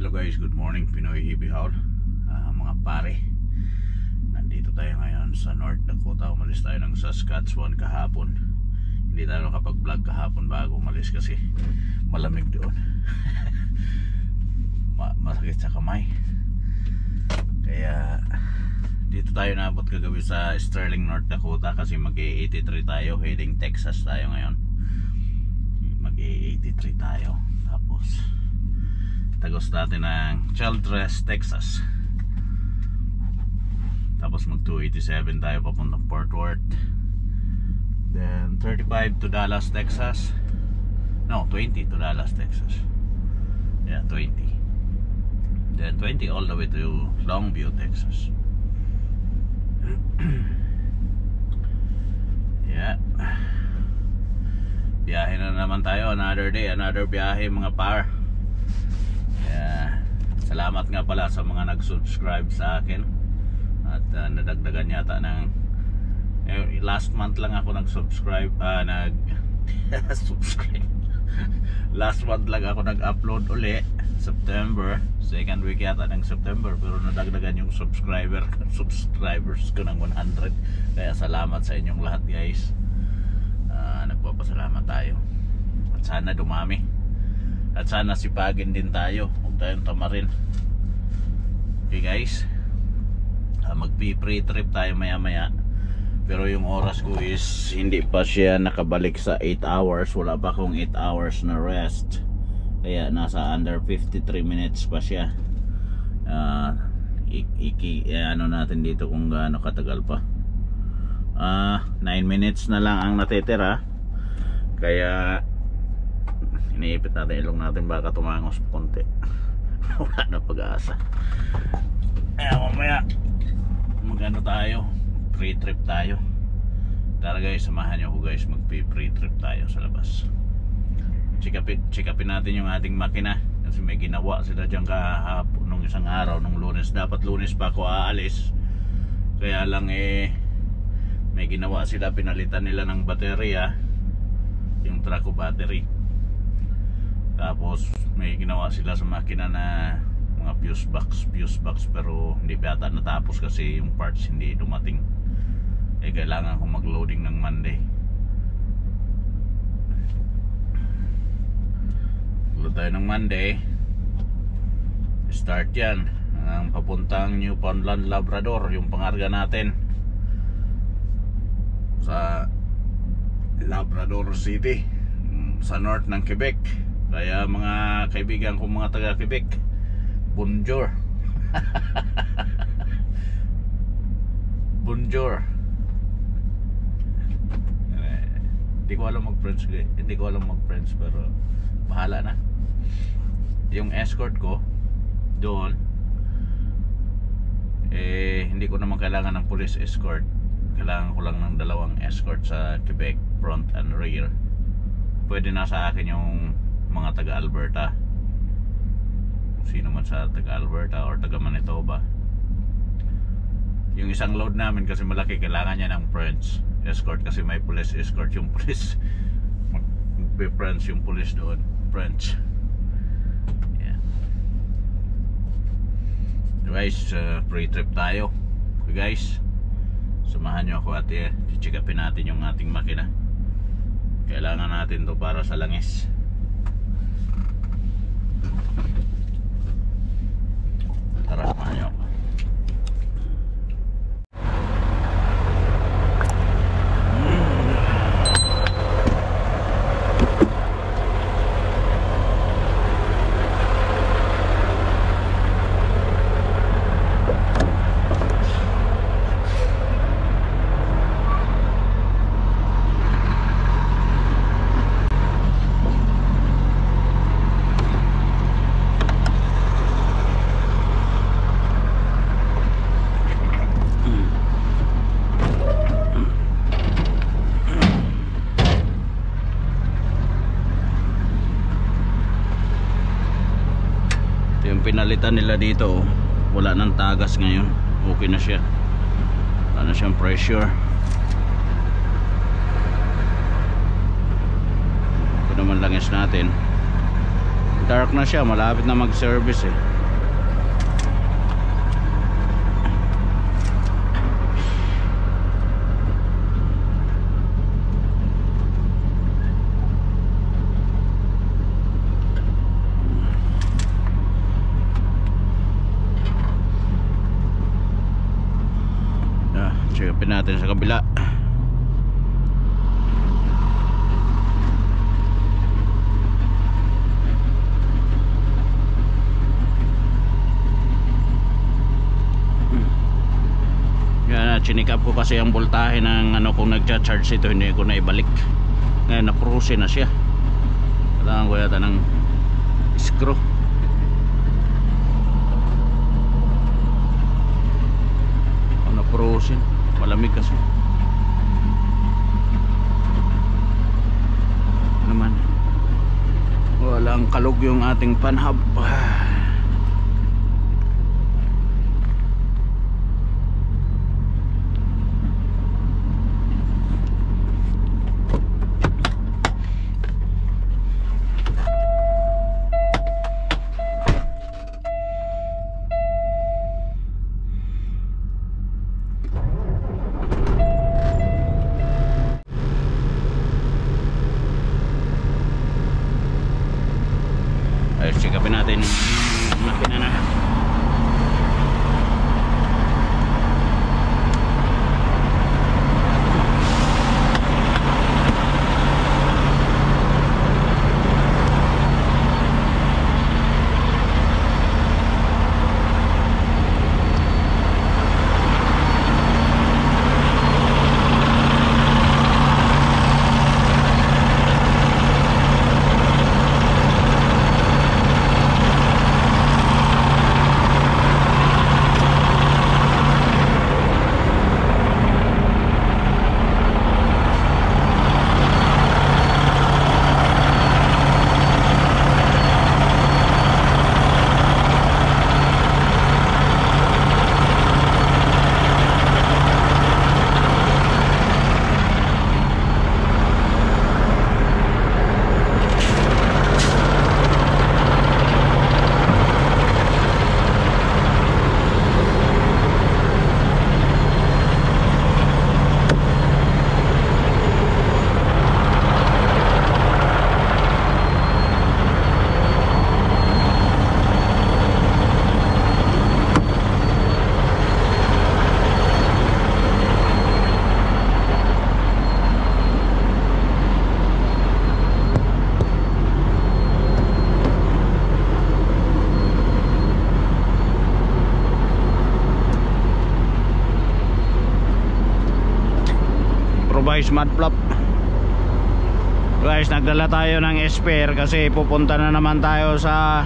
Hello guys, good morning Pinoy Hippie Howl. Mga pare, nandito tayo ngayon sa North Dakota. Umalis tayo ng Saskatchewan kahapon. Hindi tayo nakapag-vlog kahapon bago umalis kasi malamig doon. Masakit sa kamay. Kaya dito tayo naabot kagabi sa Sterling, North Dakota kasi mag-83 tayo. Heading Texas tayo ngayon. Mag-83 tayo. Tapos tagos natin ng Childress, Texas. Tapos mag 287 tayo papuntang Fort Worth. Then 35 to Dallas, Texas. No, 20 to Dallas, Texas. Yeah, 20. Then 20 all the way to Longview, Texas. Yeah. Biyahe na naman tayo. Another day, another biyahe mga par. Salamat nga pala sa mga nag-subscribe sa akin. At nadagdagan yata ng last month lang ako nag-subscribe, subscribe. Last month lang ako nag-upload uli, September, second week yata ng September, pero nadagdagan yung subscribers ko ng 100. Kaya salamat sa inyong lahat guys. Nagpapasalamat tayo. At sana dumami. At sana sipagin din tayo. Huwag tayong tamarin. Okay guys, mag-pre-trip tayo maya maya. Pero yung oras ko is hindi pa siya nakabalik sa 8 hours. Wala pa akong 8 hours na rest. Kaya nasa under 53 minutes pa siya. Ano natin dito kung gaano katagal pa. 9 minutes na lang ang natitira. Kaya iniipit natin ilong natin, baka tumangos konti. Wala na pag-asa. Mamaya magano tayo, pre-trip tayo. Tara guys, samahan nyo ako guys, mag-pre-trip tayo sa labas. Check upin natin yung ating makina kasi may ginawa sila dyan kahapon nung isang araw, nung Lunes. Dapat Lunes pa ako aalis, kaya lang may ginawa sila, pinalitan nila ng baterya, yung traco battery. Tapos may ginawa sila sa makina na mga fuse box, pero hindi pa yata natapos kasi yung parts hindi dumating. Kailangan ko mag-loading ng Monday. Load tayo ng Monday. Start yan ang papuntang Newfoundland, Labrador, yung pangarga natin sa Labrador City, sa north ng Quebec. Kaya mga kaibigan ko mga taga Quebec, bonjour. Bonjour. Hindi ko alam mag-French, pero bahala na. Yung escort ko doon, hindi ko naman kailangan ng police escort. Kailangan ko lang ng 2 escort sa Quebec, front and rear. Pwede na sa akin yung mga taga Alberta, sino man sa taga Alberta or taga Manitoba. Yung isang load namin kasi malaki, kailangan niya ng French escort kasi may police escort. Yung police mag-French yung police doon, French. Yeah. Guys, pre-trip tayo. Okay guys, samahan nyo ako at check upin natin yung ating makina. Kailangan natin to para sa langis. Tara, samahan nyo ako. Pinalitan nila dito, wala nang tagas ngayon, okay na siya, wala na siyang pressure. Ito naman langis natin, dark na siya, malapit na mag service eh. Check upin natin sa kabila. Chinik up ko kasi ang voltahe ng ano kung nagcha-charge ito, hindi ko na ibalik. Ngayon na-pruse na siya. Kailangan ko yata ng screw. Na-pruse, malamig kasi. Naman walang kalog yung ating panhub. Check upin natin yung makina na. Mud flap. Guys, nagdala tayo ng spare kasi pupunta na naman tayo sa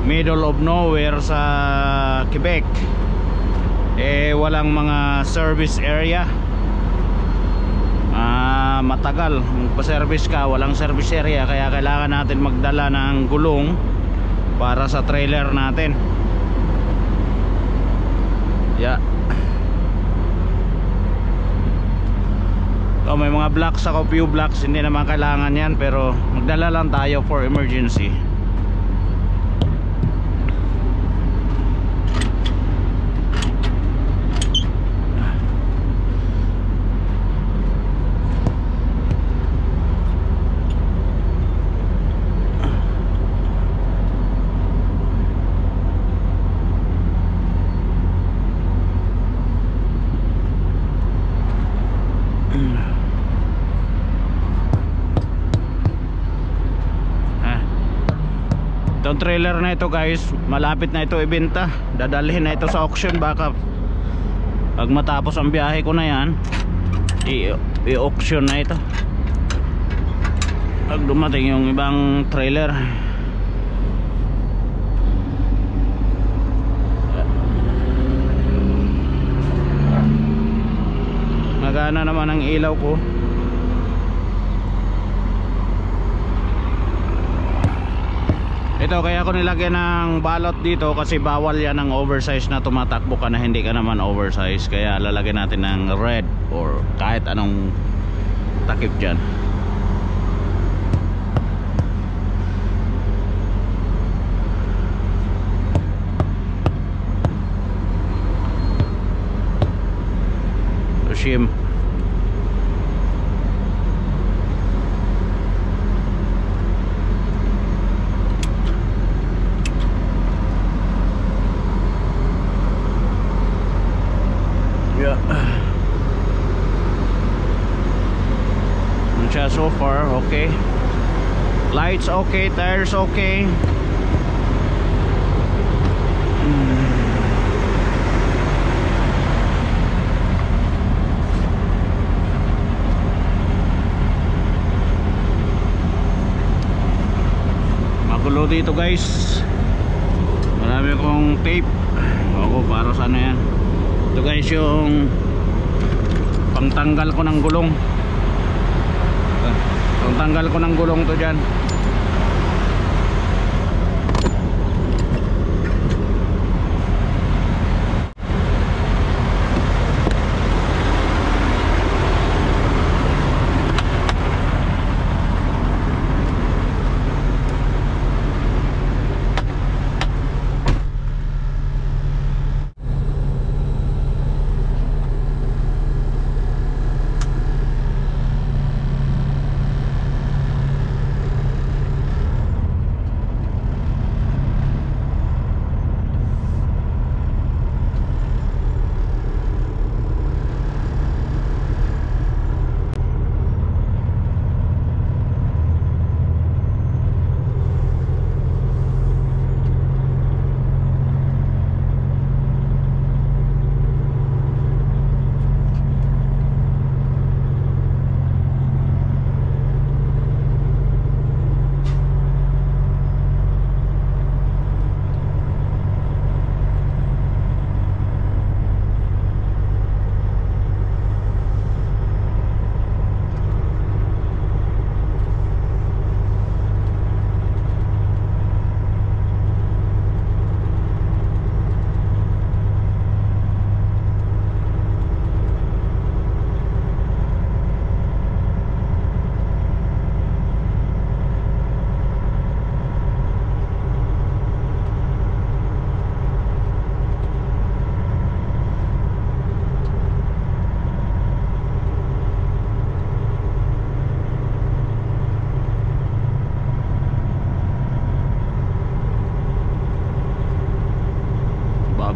middle of nowhere sa Quebec. Walang mga service area. Matagal magpa-service ka, walang service area, kaya kailangan natin magdala ng gulong para sa trailer natin. May mga blocks ako, few blocks, hindi naman kailangan yan, pero magdala lang tayo for emergency. Itong trailer na ito guys, malapit na ito ibenta. Dadalhin na ito sa auction, baka pag matapos ang biyahe ko na yan, i-auction na ito pag dumating yung ibang trailer. Nagana naman ang ilaw ko. Ito, kaya ko nilagyan ng balot dito kasi bawal yan ng oversize na tumatakbo ka na hindi ka naman oversize. Kaya lalagyan natin ng red or kahit anong takip dyan. shim. Yeah. Ano siya so far? Okay. Lights okay, tires okay. Magulo dito guys. Marami akong tape. Ako para sa ano yan. Ito guys yung pangtanggal ko ng gulong. Pangtanggal ko ng gulong to dyan.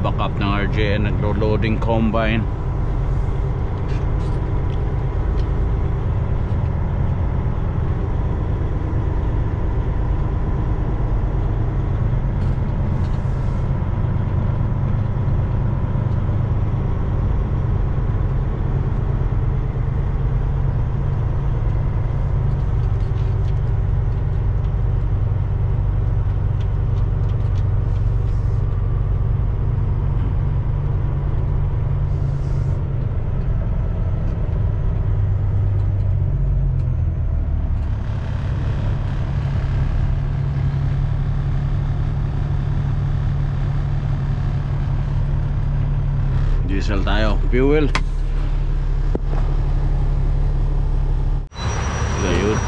Backup ng RJN, naglo-loading combine. Diesel tayo, fuel. Ayun.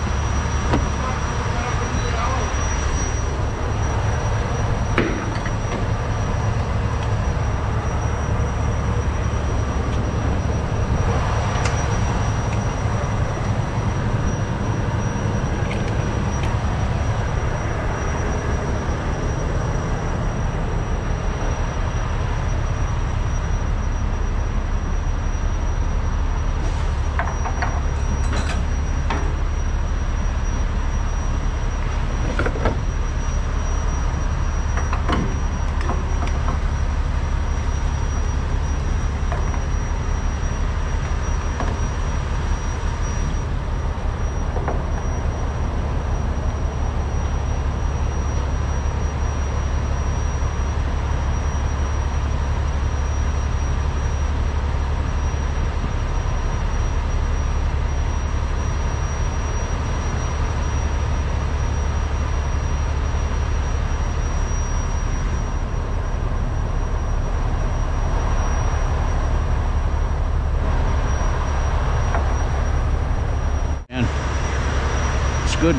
Good.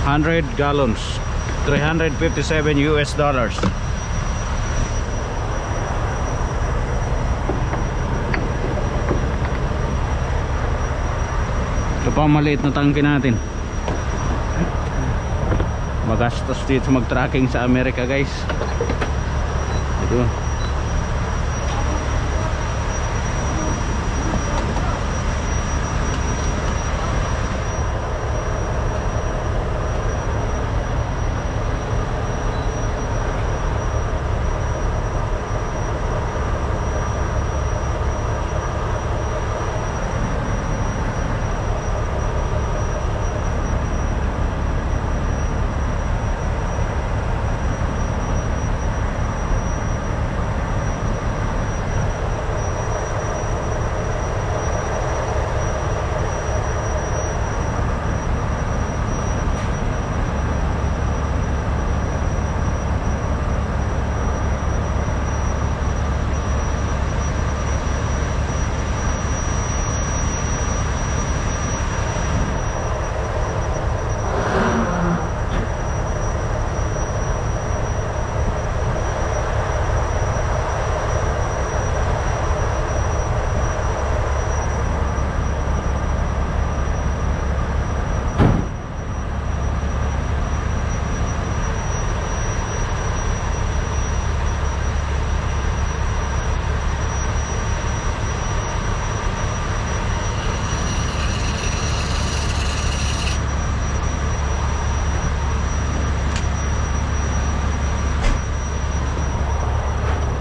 100 gallons, 357 US dollars. Ito pa ang maliit na tangke natin. Magastos dito mag-tracking sa Amerika guys. Ito.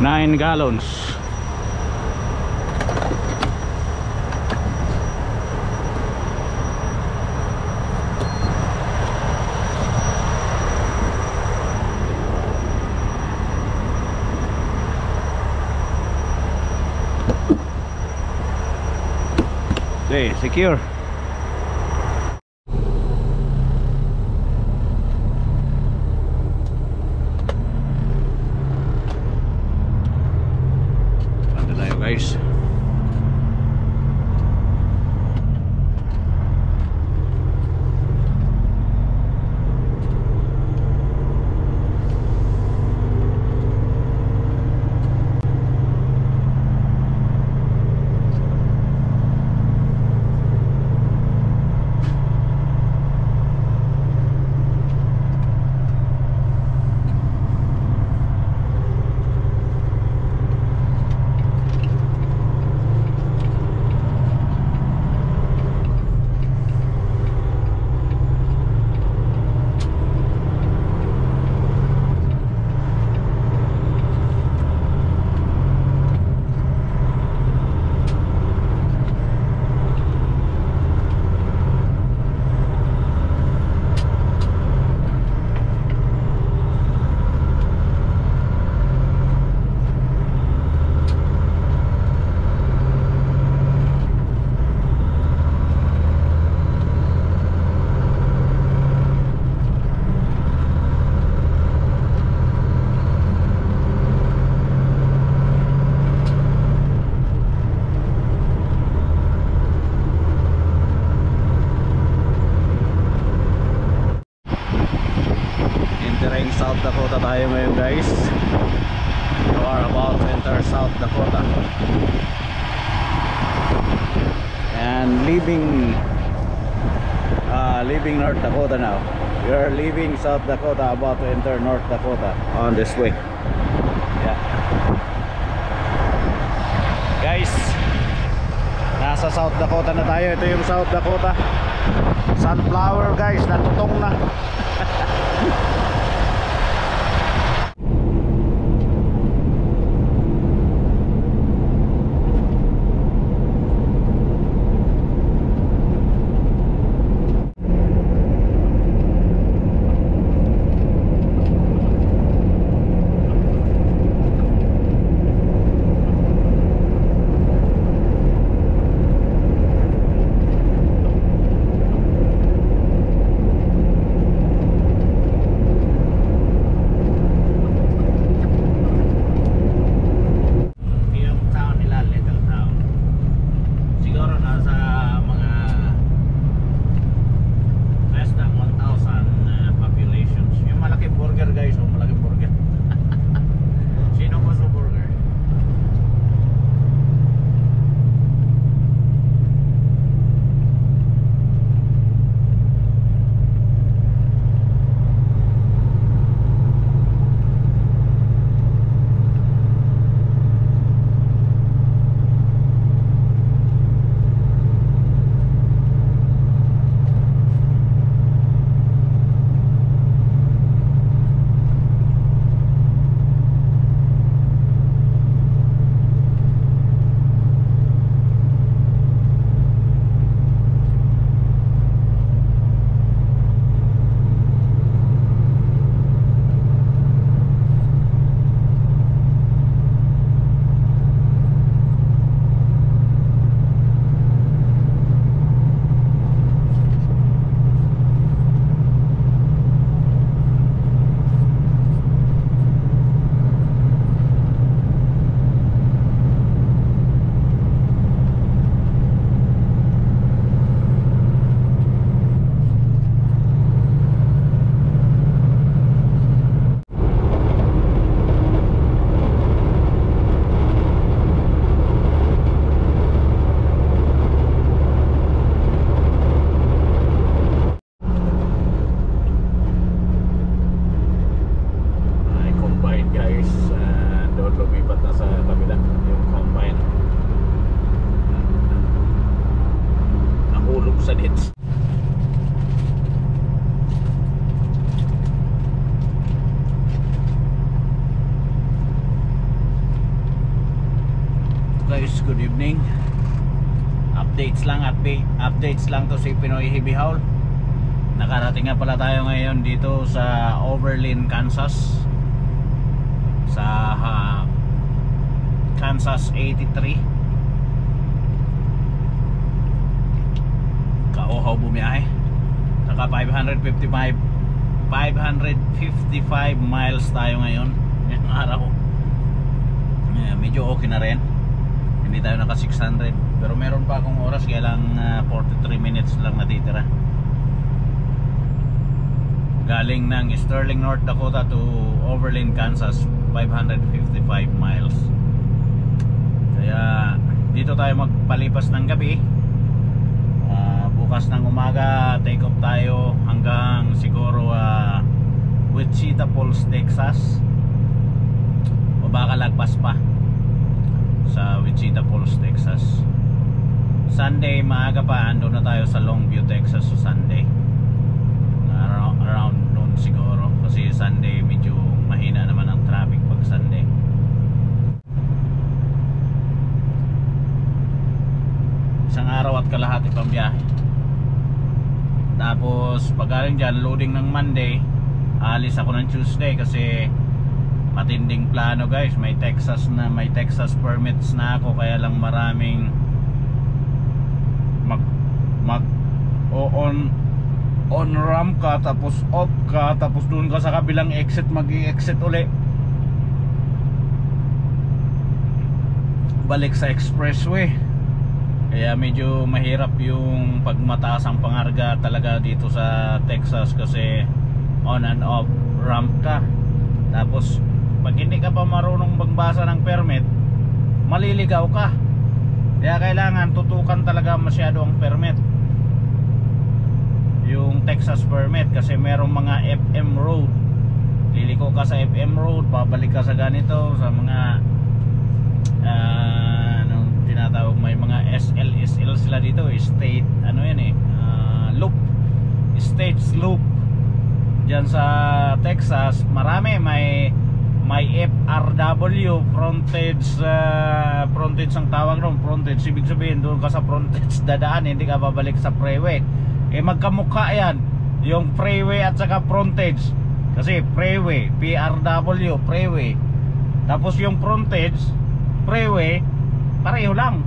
Nine gallons. Okay, secure. Guys, entering South Dakota tayo ngayon guys. We are about to enter South Dakota and leaving North Dakota now. We are leaving South Dakota, about to enter North Dakota on this way. Yeah guys, nasa South Dakota na tayo. Ito yung South Dakota. Sunflower guys, natutong na. guys, good evening. Updates lang to si Pinoy Heavy Haul. Nakarating nga pala tayo ngayon dito sa Overland, Kansas. Sa Kansas 83. Kauhaw bumiyahe. Naka 555 miles tayo ngayon. Ngayong araw. Medyo okay na rin. Hindi tayo naka 600. Pero meron pa akong oras, kaya lang 43 minutes lang natitira. Galing ng Sterling, North Dakota to Overland, Kansas, 555 miles. Kaya dito tayo magpalipas ng gabi. Bukas ng umaga take off tayo hanggang siguro Wichita Falls, Texas, o baka lagpas pa sa Wichita Falls, Texas. Sunday maaga pa ando na tayo sa Longview, Texas. So Sunday around noon siguro, kasi Sunday medyo mahina naman ang traffic pag Sunday. Isang araw at kalahati pang biyahe. Tapos pag galing dyan, loading ng Monday, alis ako ng Tuesday kasi matinding plano guys. May Texas permits na ako, kaya lang maraming on ramp ka, tapos off ka, tapos doon ka sa kabilang exit, mag-i-exit uli balik sa expressway. Kaya medyo mahirap yung pagmataas ang pangarga talaga dito sa Texas, kasi on and off ramp ka. Tapos pag hindi ka pa marunong magbasa ng permit, maliligaw ka. Kaya kailangan tutukan talaga masyado ang permit, yung Texas permit, kasi merong mga FM road. Liliko ka sa FM road, babalik ka sa ganito, sa mga anong tinatawag, may mga SL sila dito, state loop, states loop. Diyan sa Texas marami, may FRW, frontage ang tawag doon. Frontage, ibig sabihin doon ka sa frontage dadaan, hindi ka babalik sa freeway. Magkamukha yan, yung freeway at saka frontage. Kasi freeway, PRW, freeway. Tapos yung frontage, freeway, pareho lang.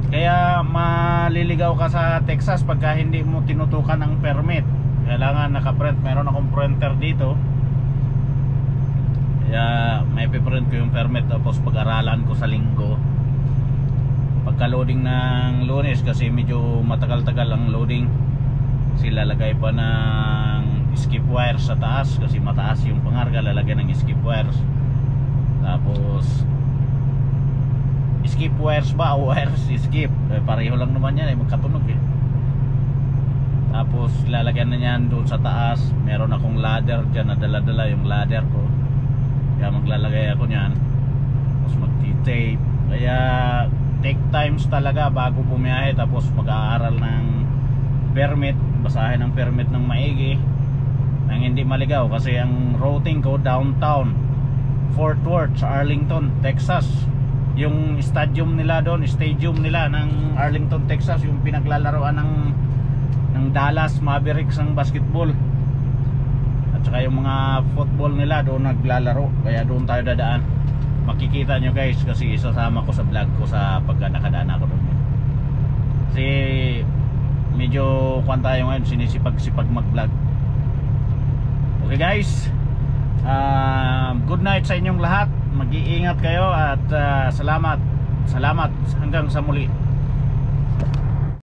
Kaya maliligaw ka sa Texas pagka hindi mo tinutukan ang permit. Kailangan nakaprint. Meron akong printer dito, kaya may piprint ko yung permit, tapos pag-aralan ko sa linggo. Pagka loading ng Lunes, kasi medyo matagal-tagal ang loading, sila lagay pa ng skip wires sa taas, kasi mataas yung pangarga, lalagyan ng skip wires. Tapos skip wires ba o wires skip, pareho lang naman yan, magkatunog eh. Tapos lalagyan na yan doon sa taas. Meron akong ladder dyan na dala-dala, yung ladder ko, kaya maglalagay ako nyan. Tapos magti-tape. Kaya take times talaga bago bumiyahe. Tapos mag-aaral ng permit, basahin ang permit ng maigi, nang hindi maligaw. Kasi ang routing ko downtown Fort Worth sa Arlington, Texas. Yung stadium nila doon, stadium nila ng Arlington, Texas, yung pinaglalaroan ng Dallas Mavericks ng basketball, at saka yung mga football nila doon naglalaro. Kaya doon tayo dadaan. Makikita nyo guys, kasi isasama ko sa vlog ko sa pagka nakadaan ako doon. Kasi medyo kwan tayo ngayon, sinisipag-sipag mag vlog. Okay guys, good night sa inyong lahat. Mag-iingat kayo at salamat hanggang sa muli.